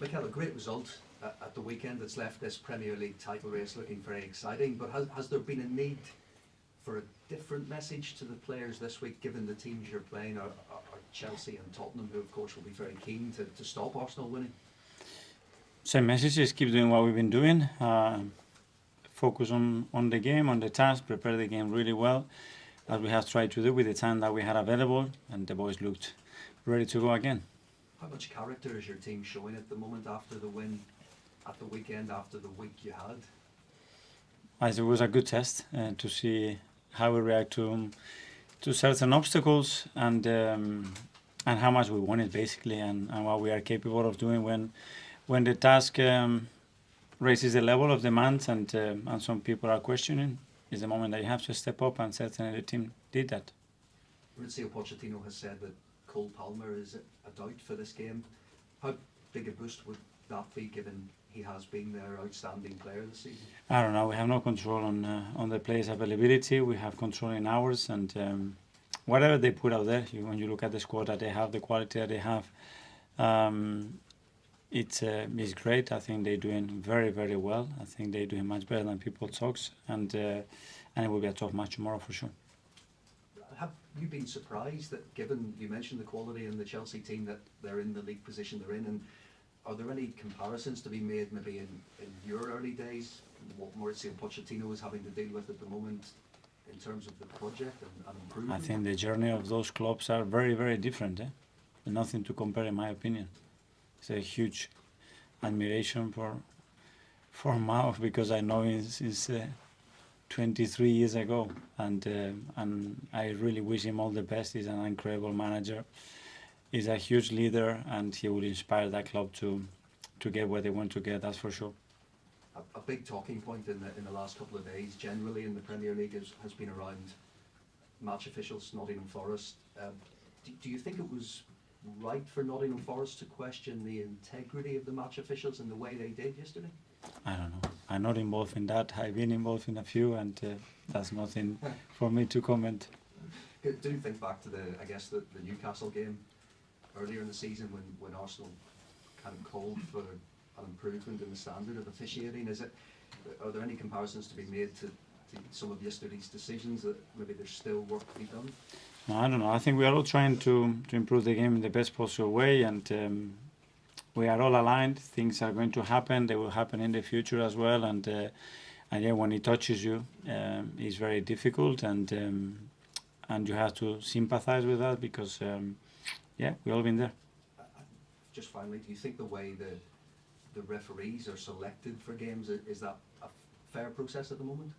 Mikel, a great result at the weekend that's left this Premier League title race looking very exciting, but has there been a need for a different message to the players this week, given the teams you're playing are Chelsea and Tottenham, who of course will be very keen to stop Arsenal winning? Same message is keep doing what we've been doing. Focus on the game, on the task, prepare the game really well, as we have tried to do with the time that we had available, and the boys looked ready to go again. How much character is your team showing at the moment after the win at the weekend, after the week you had? As it was a good test to see how we react to certain obstacles, and how much we want it basically, and what we are capable of doing when the task raises the level of demands, and some people are questioning. Is the moment that you have to step up, and certainly the team did that. Mauricio Pochettino has said that Cole Palmer is a doubt for this game. How big a boost would that be, given he has been their outstanding player this season? I don't know. We have no control on the players' availability. We have control in ours, and whatever they put out there, when you look at the squad that they have, the quality that they have, it's great. I think they're doing very, very well. I think they're doing much better than people talk, and it will be a tough match tomorrow for sure. Have you been surprised that, given you mentioned the quality in the Chelsea team, that they're in the league position they're in? And are there any comparisons to be made maybe in your early days, what Mauricio Pochettino is having to deal with at the moment in terms of the project and improvement? I think the journey of those clubs are very, very different. Nothing to compare, in my opinion. It's a huge admiration for Mao, because I know him since 23 years ago, and I really wish him all the best. He's an incredible manager. He's a huge leader, and he will inspire that club to get where they want to get, that's for sure. A big talking point in the last couple of days, generally in the Premier League, has been around match officials. Nottingham Forest. Do you think it was right for Nottingham Forest to question the integrity of the match officials in the way they did yesterday? I don't know. I'm not involved in that. I've been involved in a few, and that's nothing for me to comment. Do you think back to the Newcastle game earlier in the season, when Arsenal kind of called for an improvement in the standard of officiating? Are there any comparisons to be made to some of yesterday's decisions, that maybe there's still work to be done? No, I don't know. I think we are all trying to improve the game in the best possible way, and we are all aligned. Things are going to happen. They will happen in the future as well, and when it touches you, it's very difficult, and you have to sympathise with that, because we've all been there. Just finally, do you think the way the referees are selected for games, is that a fair process at the moment?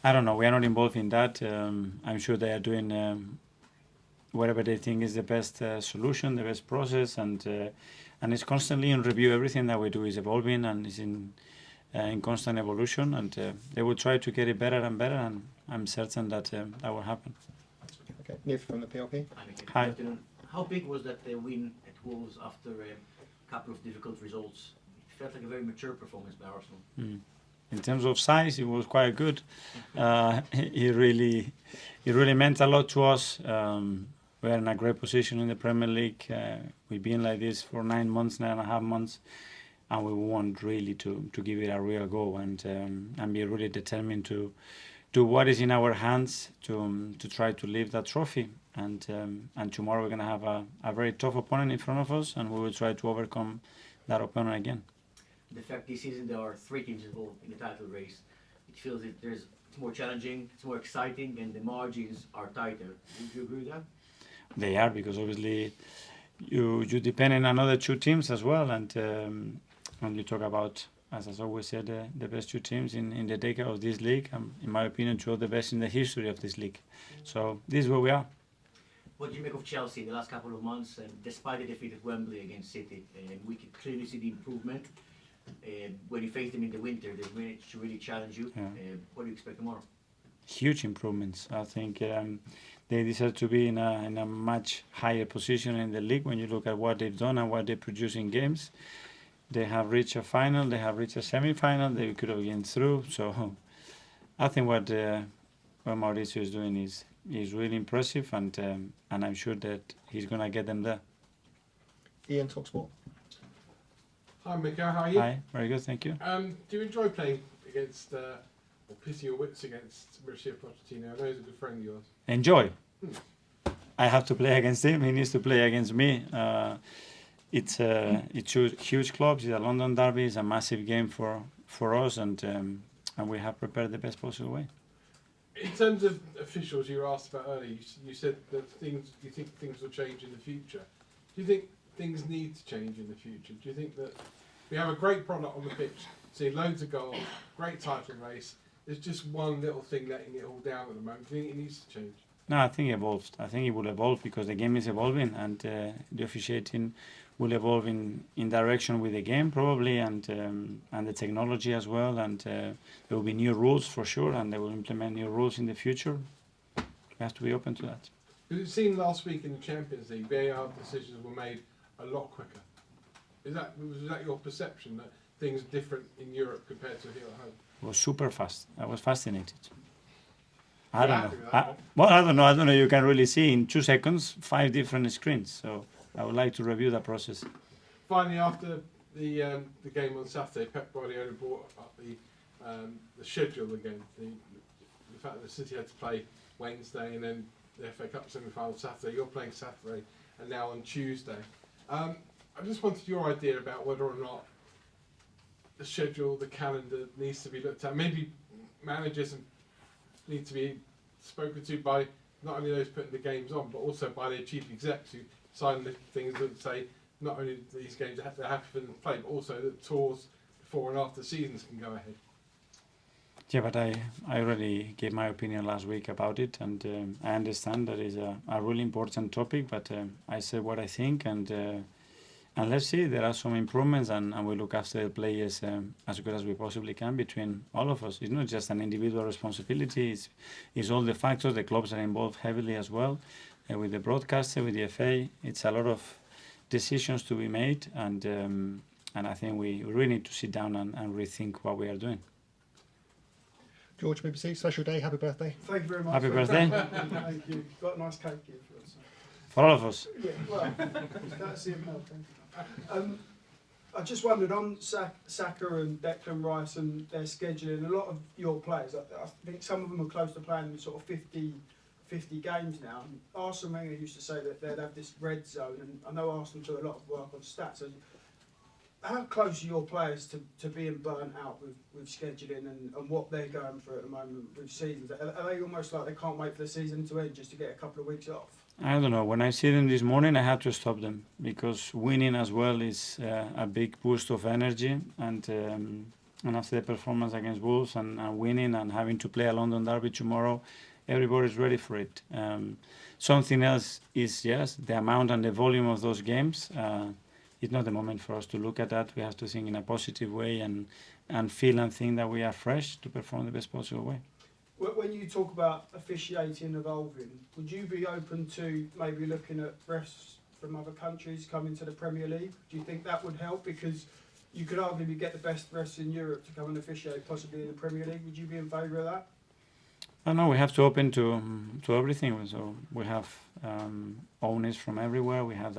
I don't know. We are not involved in that. I'm sure they are doing whatever they think is the best solution, the best process, and it's constantly in review. Everything that we do is evolving and is in constant evolution, and they will try to get it better and better, and I'm certain that that will happen. Okay, Niv from the PLP. Hi. Good afternoon. How big was that win at Wolves after a couple of difficult results? It felt like a very mature performance by Arsenal. In terms of size, it was quite good. It really meant a lot to us. We're in a great position in the Premier League. We've been like this for 9.5 months, and we want really to give it a real go, and be really determined to do what is in our hands to try to lift that trophy. And tomorrow we're going to have a very tough opponent in front of us, and we will try to overcome that opponent again. The fact this season there are 3 teams involved in the title race, it feels that it's more challenging, it's more exciting, and the margins are tighter. Would you agree with that? They are, because obviously you depend on another 2 teams as well, and when you talk about, as I always said, the best 2 teams in the decade of this league, in my opinion, 2 of the best in the history of this league. So this is where we are. What do you make of Chelsea in the last couple of months, and despite the defeat at Wembley against City, we can clearly see the improvement. When you face them in the winter, they managed to really challenge you. Yeah. What do you expect tomorrow? Huge improvements. I think they deserve to be in a much higher position in the league. When you look at what they've done and what they produce in games, they have reached a final, they have reached a semi-final, they could have gone through. So I think what Mauricio is doing is really impressive, and I'm sure that he's going to get them there. Ian, TalkSport. Hi Mikel, how are you? Hi, very good, thank you. Do you enjoy playing against, or pitting your wits against Mauricio Pochettino? I know he's a good friend of yours. Enjoy. I have to play against him. He needs to play against me. It's huge clubs. It's a London derby. It's a massive game for us, and we have prepared the best possible way. In terms of officials, you were asked about earlier. You said that you think things will change in the future. Do you think things need to change in the future? Do you think that we have a great product on the pitch, see loads of goals, great title race? There's just one little thing letting it all down at the moment. Do you think it needs to change? No, I think it evolved. I think it will evolve because the game is evolving, and the officiating will evolve in direction with the game probably, and the technology as well. And there will be new rules for sure, and they will implement new rules in the future. We have to be open to that. Because it seemed last week in the Champions League, VAR decisions were made a lot quicker. Was that your perception that things are different in Europe compared to here at home? It was super fast. I was fascinated. I You're don't happy know. with that? I don't know. You can really see in 2 seconds 5 different screens. So I would like to review that process. Finally, after the game on Saturday, Pep Guardiola brought up the schedule again. The fact that City had to play Wednesday and then the FA Cup semi-final Saturday. You're playing Saturday and now on Tuesday. I just wanted your idea about whether or not the schedule, the calendar needs to be looked at. Maybe managers need to be spoken to by not only those putting the games on, but also by their chief execs who sign the things that say not only these games they're happy for them to play, but also that tours before and after seasons can go ahead. Yeah, but I already gave my opinion last week about it, and I understand that is a really important topic, but I said what I think, and let's see, there are some improvements, and we look after the players as good as we possibly can between all of us. It's not just an individual responsibility, it's all the factors. The clubs are involved heavily as well, with the broadcaster, with the FA. It's a lot of decisions to be made, and I think we really need to sit down and rethink what we are doing. George, BBC, special day, happy birthday. Thank you very much. Happy birthday. Thank you. Got a nice cake here if you want some. For all of us. Yeah, well, that's it. No, thank you. I just wondered on Saka and Declan Rice and their scheduling, a lot of your players, I think some of them are close to playing sort of 50 games now. And Arsene Wenger used to say that they'd have this red zone, and I know Arsenal do a lot of work on stats. So how close are your players to being burnt out with scheduling and what they're going through at the moment with seasons? Are they almost like they can't wait for the season to end just to get a couple of weeks off? I don't know. When I see them this morning, I had to stop them because winning as well is a big boost of energy. And after the performance against Wolves and winning and having to play a London derby tomorrow, everybody's ready for it. Something else is, yes, the amount and the volume of those games. It's not the moment for us to look at that. We have to think in a positive way and feel and think that we are fresh to perform the best possible way. When you talk about officiating evolving, would you be open to maybe looking at refs from other countries coming to the Premier League? Do you think that would help? Because you could arguably get the best refs in Europe to come and officiate possibly in the Premier League. Would you be in favour of that? I know we have to open to everything. So we have owners from everywhere. We have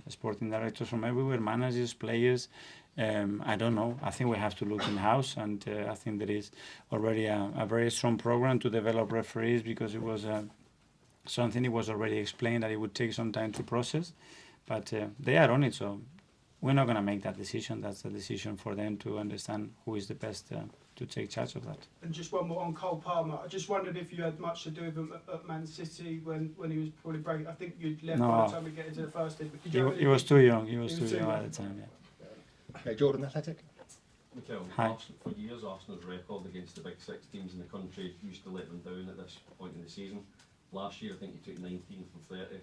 sporting directors from everywhere, managers, players. I don't know. I think we have to look in-house, and I think there is already a very strong program to develop referees because it was something it was already explained that it would take some time to process. But they are on it, so we're not going to make that decision. That's the decision for them to understand who is the best to take charge of that. And just one more on Cole Palmer. I just wondered if you had much to do with him at Man City when he was probably breaking. I think you'd left by the time we get into the first team. He was too young. He was too young at the time. Yeah. Okay, Jordan, Athletic. Mikel, Hi. for years Arsenal's record against the big 6 teams in the country used to let them down at this point in the season. Last year I think you took 19 from 30.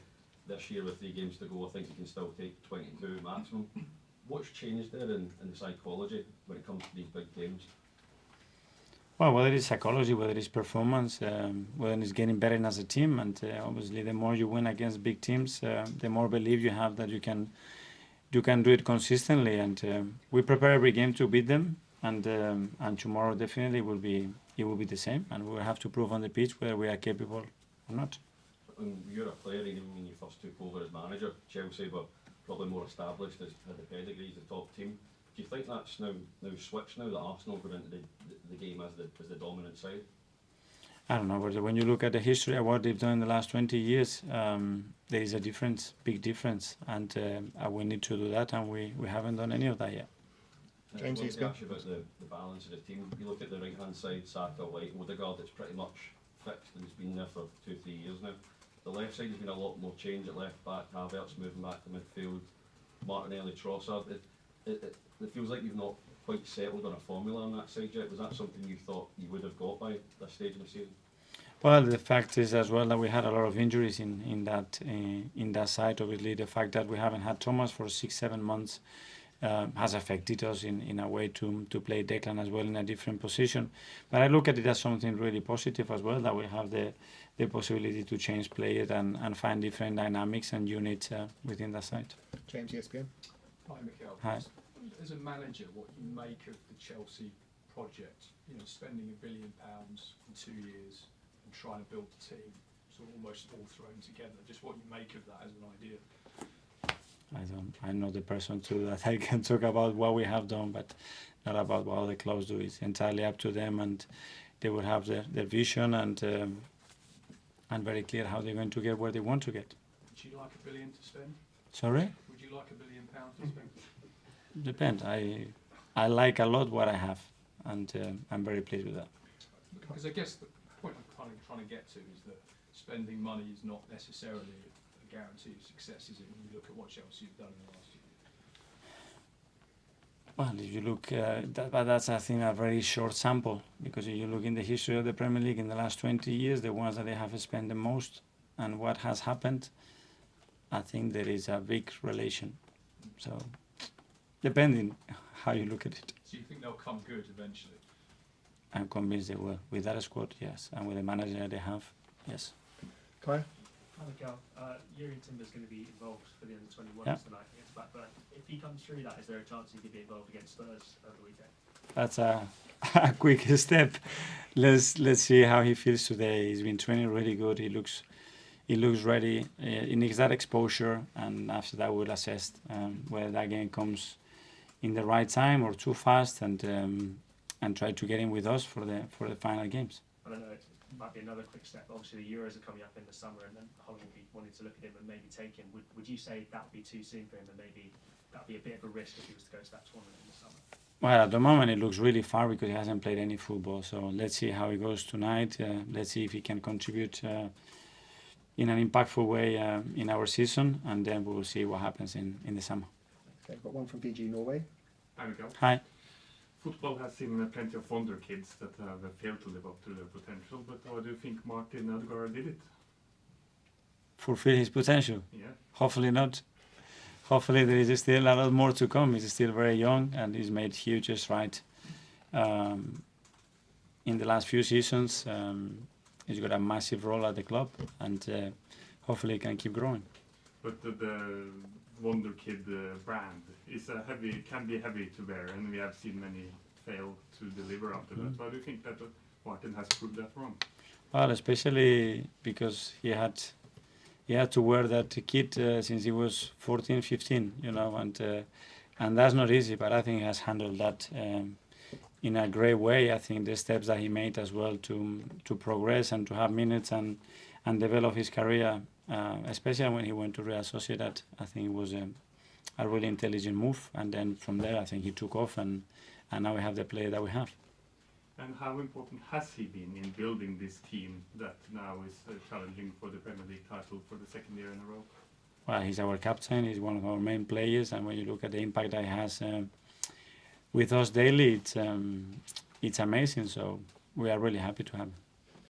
This year with 3 games to go I think you can still take 22 maximum. What's changed there in the psychology when it comes to these big games? Well, whether it's psychology, whether it's performance, whether it's getting better as a team, and obviously the more you win against big teams, the more belief you have that you can do it consistently. And we prepare every game to beat them, and tomorrow definitely will be the same, and we will have to prove on the pitch whether we are capable or not. And you're a player, even when you first took over as manager, Chelsea were probably more established, had the pedigree as the top team. Do you think that's now switched now that Arsenal got into the game as the dominant side? I don't know, but when you look at the history of what they've done in the last 20 years, there is a difference, big difference, and we need to do that, and we haven't done any of that yet. James, I yes, wanted to ask you about the balance of the team. You look at the right-hand side, Saka, White, Odegaard, it's pretty much fixed and it's been there for 2-3 years now. The left side has been a lot more change at left back, Havertz moving back to midfield, Martinelli, Trossard. It feels like you've not quite settled on a formula on that side yet. Was that something you thought you would have got by this stage of the season? Well, the fact is as well that we had a lot of injuries in that side. Obviously, the fact that we haven't had Thomas for 6-7 months has affected us in a way to play Declan as well in a different position. But I look at it as something really positive as well, that we have the possibility to change players and find different dynamics and units within that side. James, ESPN. Hi, Mikel. Hi. As a manager, what you make of the Chelsea project, you know, spending £1 billion in 2 years and trying to build the team, sort of almost all thrown together, just what you make of that as an idea. I'm not the person to that I can talk about what we have done, but not about what other clubs do. It's entirely up to them, and they will have their vision and very clear how they're going to get where they want to get. Would you like £1 billion to spend? Sorry? Would you like £1 billion to spend? Depends. I like a lot what I have, and I'm very pleased with that. Because I guess the point I'm kind of trying to get to is that spending money is not necessarily a guarantee of success, is it, when you look at what Chelsea have done in the last year? Well, if you look, but that's, I think, a very short sample, because if you look in the history of the Premier League in the last 20 years, the ones that they have spent the most and what has happened, I think there is a big relation. So, depending how you look at it. So you think they'll come good eventually? I'm convinced they will. With that squad, yes. And with the manager that they have, yes. Kaya? Hi, Mikel. Yuri Timber's going to be involved for the under-21s Yeah. tonight against Blackburn. If he comes through that, is there a chance he could be involved against Spurs over the weekend? That's a quick step. Let's see how he feels today. He's been training really good. He looks ready. He needs that exposure, and after that we'll assess whether that game comes in the right time or too fast, and try to get him with us for the final games. I don't know, it might be another quick step. Obviously, the Euros are coming up in the summer, and then Holland will be wanting to look at him and maybe take him. Would you say that would be too soon for him, and maybe that would be a bit of a risk if he was to go to that tournament in the summer? Well, at the moment it looks really far because he hasn't played any football. So let's see how he goes tonight. Let's see if he can contribute in an impactful way in our season, and then we will see what happens in the summer. Okay, got one from PG Norway. Hi, Mikel. Hi. Football has seen plenty of wonder kids that have failed to live up to their potential, but how do you think Martin Odegaard did it? Fulfill his potential. Yeah. Hopefully not. Hopefully there is still a lot more to come. He's still very young and he's made huge strides in the last few seasons. He's got a massive role at the club, and hopefully he can keep growing. But the Wonder Kid brand is can be heavy to bear, and we have seen many fail to deliver after that. Why do you think that Martin has proved that wrong? Well, especially because he had to wear that kit since he was 14, 15, you know, and that's not easy. But I think he has handled that in a great way. I think the steps that he made as well to progress and to have minutes and develop his career, especially when he went to Real Sociedad, I think it was a really intelligent move. And then from there, I think he took off, and now we have the player that we have. And how important has he been in building this team that now is challenging for the Premier League title for the second year in a row? Well, he's our captain. He's one of our main players, and when you look at the impact that he has with us daily, it's amazing. So we are really happy to have him.